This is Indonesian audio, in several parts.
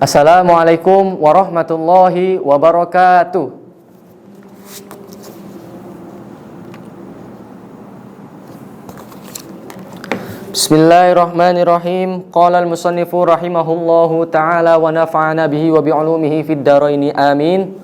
Assalamualaikum warahmatullahi wabarakatuh. Bismillahirrahmanirrahim. Qala al-musannifu rahimahullahu ta'ala wa nafa'ana bihi wa bi'ulumihi fid dharaini amin.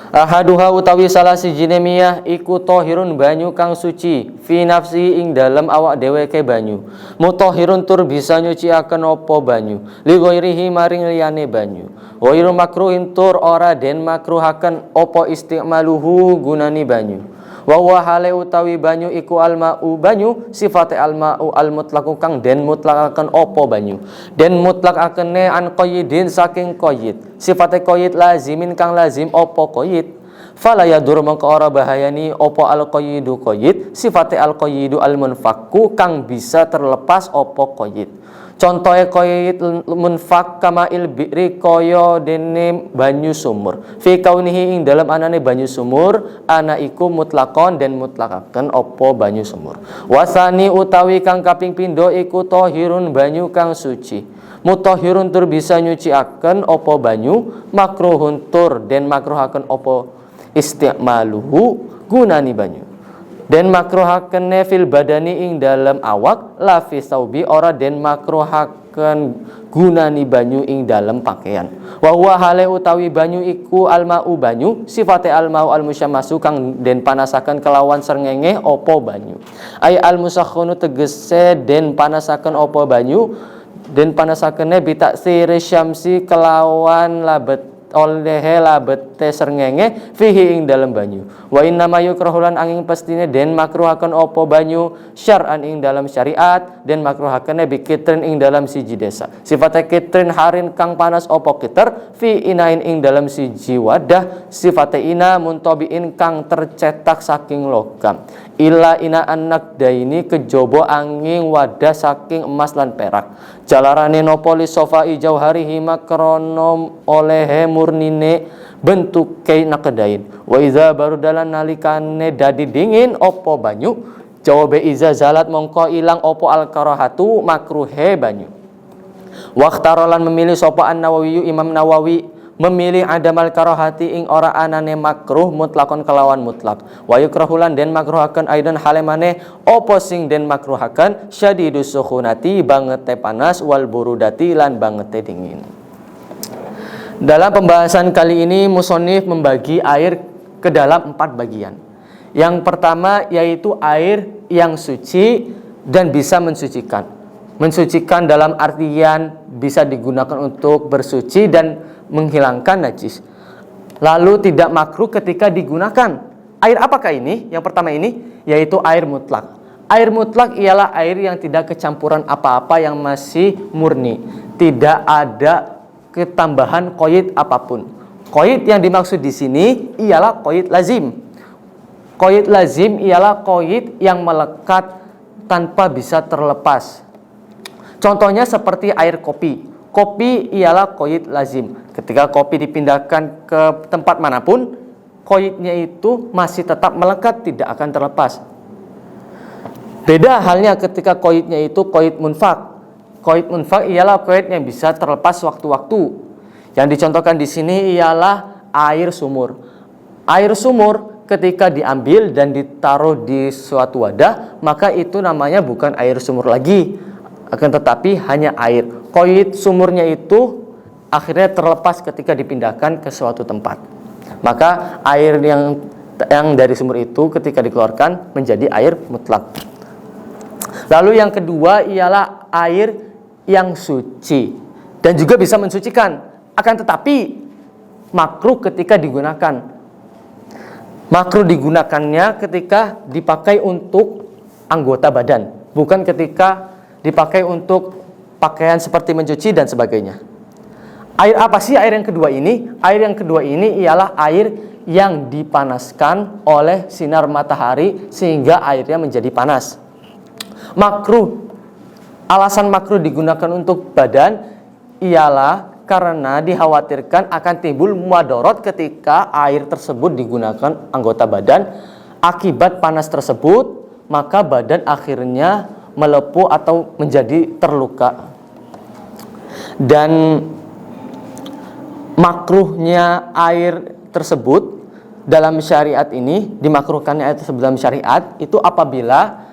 Ahaduha utawi salah sijine miyah iku tahirun banyu kang suci fi nafsi ing dalem awak dheweke banyu. Mutahhirun tur bisa nyuciaken apa banyu li ghairihi maring liyane banyu. Ghairu makruhin tur ora den makruhaken apa istimaluhu gunani banyu. Wa huwa hale utawi banyu iku alma'u banyu sifate alma'u almutlaqu kang den mutlakaken apa banyu den mutlakakene an qayyidin saking qayyid sifate qayyid lazimin kang lazim apa qayyid fala yadur mongko ora bahayani apa alqayyidu qayyid sifate alqayyidu almunfakku kang bisa terlepas apa qayyid. Contohe qayyid munfak kama ilbi'ri kaya dene banyu sumur fi kaunihi ing dalam anane banyu sumur ana iku mutlakon den mutlakaken apa banyu sumur. Wasani utawi kang kaping pindho iku tahirun banyu kang suci mutahhirun tur bisa nyuciaken apa banyu makruhun tur den makruhaken apa istimaluhu gunani banyu den makruhaken fil badani ing dalam awak la fi saubi ora den makruhaken gunani banyu ing dalam pakaian. Wa huwa hale utawi banyu iku alma'u banyu sifate alma'u almusyammasu kang den panasaken kelawan srengenge apa banyu. Ai almusakhkhunu tegese den panasaken apa banyu den panasakene bitaksir syamsi kelawan labet oleh labete srengenge fihi ing dalam banyu. Wa inna ma yukrahulan angin pastine den makruhaken apa banyu syar'an ing dalam syariat den makruhakene bikitrin ing dalam siji desa. Sifate kitrin harin kang panas apa kiter fi inain ing dalam siji wadah sifate ina muntabiin kang tercetak saking logam. Illa ina anak daini kejaba angin wadah saking emas lan perak. Jalarane nopo li sofai jauharihi makronom olehe murnine bentuk kei nakedain. Wa iza baru dalan nalikane dadi dingin opo banyu jawabe iza zalat mongko ilang opo al karahatu makruhe banyu. Waqtarolan memilih sopo an-Nawawi Imam Nawawi memilih adamal karahati ing ora anane makruh mutlakon kelawan mutlak. Wa yukrahulan den makruhaken aidan halemane opo sing den makruhaken syadidus sukhunati bangete panas wal burudati lan bangete dingin. Dalam pembahasan kali ini musonif membagi air ke dalam 4 bagian. Yang pertama yaitu air yang suci dan bisa mensucikan. Mensucikan dalam artian bisa digunakan untuk bersuci dan menghilangkan najis. Lalu tidak makruh ketika digunakan. Air apakah ini? Yang pertama ini yaitu air mutlak. Air mutlak ialah air yang tidak kecampuran apa-apa yang masih murni. Tidak ada ketambahan qaid apapun. Qaid yang dimaksud di sini ialah qaid lazim. Qaid lazim ialah qaid yang melekat tanpa bisa terlepas. Contohnya seperti air kopi. Kopi ialah qaid lazim. Ketika kopi dipindahkan ke tempat manapun, qaidnya itu masih tetap melekat, tidak akan terlepas. Beda halnya ketika qaidnya itu qaid munfak. Qaid munfak ialah qaid yang bisa terlepas waktu-waktu. Yang dicontohkan di sini ialah air sumur. Air sumur ketika diambil dan ditaruh di suatu wadah, maka itu namanya bukan air sumur lagi, akan tetapi hanya air. Qaid sumurnya itu akhirnya terlepas ketika dipindahkan ke suatu tempat. Maka air yang dari sumur itu ketika dikeluarkan menjadi air mutlak. Lalu yang kedua ialah air yang suci dan juga bisa mensucikan, akan tetapi makruh ketika digunakan. Makruh digunakannya ketika dipakai untuk anggota badan, bukan ketika dipakai untuk pakaian seperti mencuci dan sebagainya. Air apa sih air yang kedua ini? Air yang kedua ini ialah air yang dipanaskan oleh sinar matahari sehingga airnya menjadi panas. Makruh. Alasan makruh digunakan untuk badan ialah karena dikhawatirkan akan timbul mudarat ketika air tersebut digunakan anggota badan. Akibat panas tersebut, maka badan akhirnya melepuh atau menjadi terluka. Dan makruhnya air tersebut dalam syariat ini, dimakruhkannya air tersebut dalam syariat itu apabila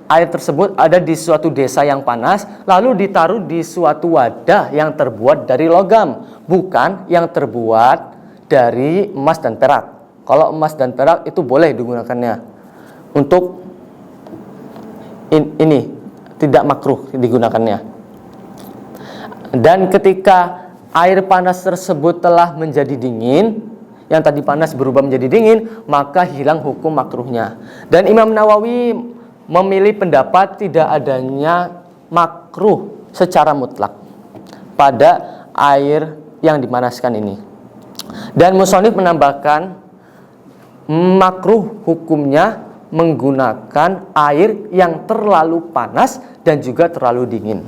air tersebut ada di suatu desa yang panas lalu ditaruh di suatu wadah yang terbuat dari logam, bukan yang terbuat dari emas dan perak. Kalau emas dan perak itu boleh digunakannya untuk ini, tidak makruh digunakannya. Dan ketika air panas tersebut telah menjadi dingin, yang tadi panas berubah menjadi dingin, maka hilang hukum makruhnya. Dan Imam Nawawi memilih pendapat tidak adanya makruh secara mutlak pada air yang dipanaskan ini. Dan musonif menambahkan makruh hukumnya menggunakan air yang terlalu panas dan juga terlalu dingin.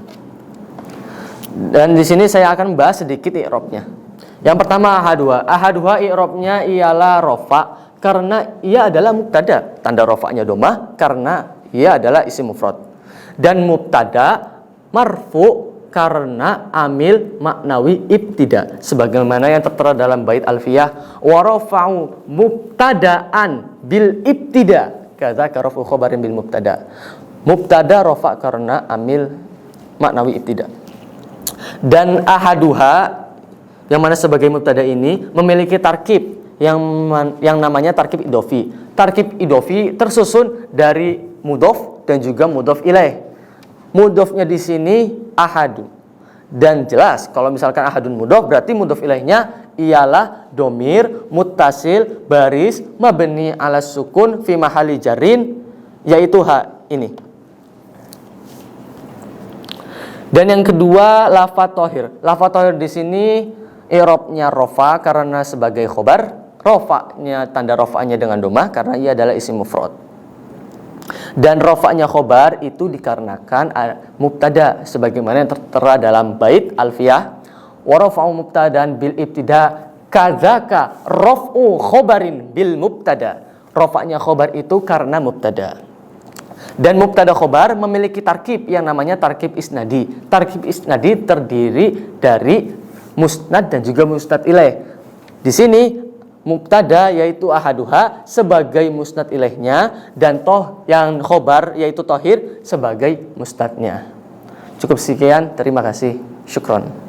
Dan di sini saya akan bahas sedikit i'rabnya. Yang pertama ahaduha. Ahaduha i'rabnya ialah rofa karena ia adalah mubtada. Tanda rofanya domah karena ia adalah isim mufrad. Dan mubtada marfu karena amil maknawi ibtida. Sebagaimana yang tertera dalam bait Alfiyah, wa rafa'u mubtada'an bil ibtida. Kata rafu khabarin bil mubtada. Mubtada rafa karena amil maknawi ibtida. Dan ahaduha yang mana sebagai mubtada ini memiliki tarkib yang namanya tarkib idofi. Tarkib idofi tersusun dari mudhof dan juga mudhof ilaih. Mudhofnya di sini ahadu. Dan jelas kalau misalkan ahadun mudhof berarti mudhof ilaihnya ialah domir muttasil baris mabni ala sukun fi mahali jarin, yaitu ha ini. Dan yang kedua lafadz thohir. Lafadz thohir di sini i'rabnya rofa karena sebagai khobar, rofanya tanda rofanya dengan domah karena ia adalah isim mufrad. Dan rofanya khobar itu dikarenakan mubtada sebagaimana yang tertera dalam bait Alfiyah, wa rafa'u mubtadaan bil ibtida kadzaka raf'u khobarin bil mubtada. Rofanya khobar itu karena mubtada. Dan mubtada khobar memiliki tarkib yang namanya tarkib isnadi. Tarkib isnadi terdiri dari musnad dan juga musnad ilaih. Di sini mubtada yaitu ahaduha sebagai musnad ilaihnya dan toh yang khobar yaitu tohir sebagai musnadnya. Cukup sekian, terima kasih. Syukron.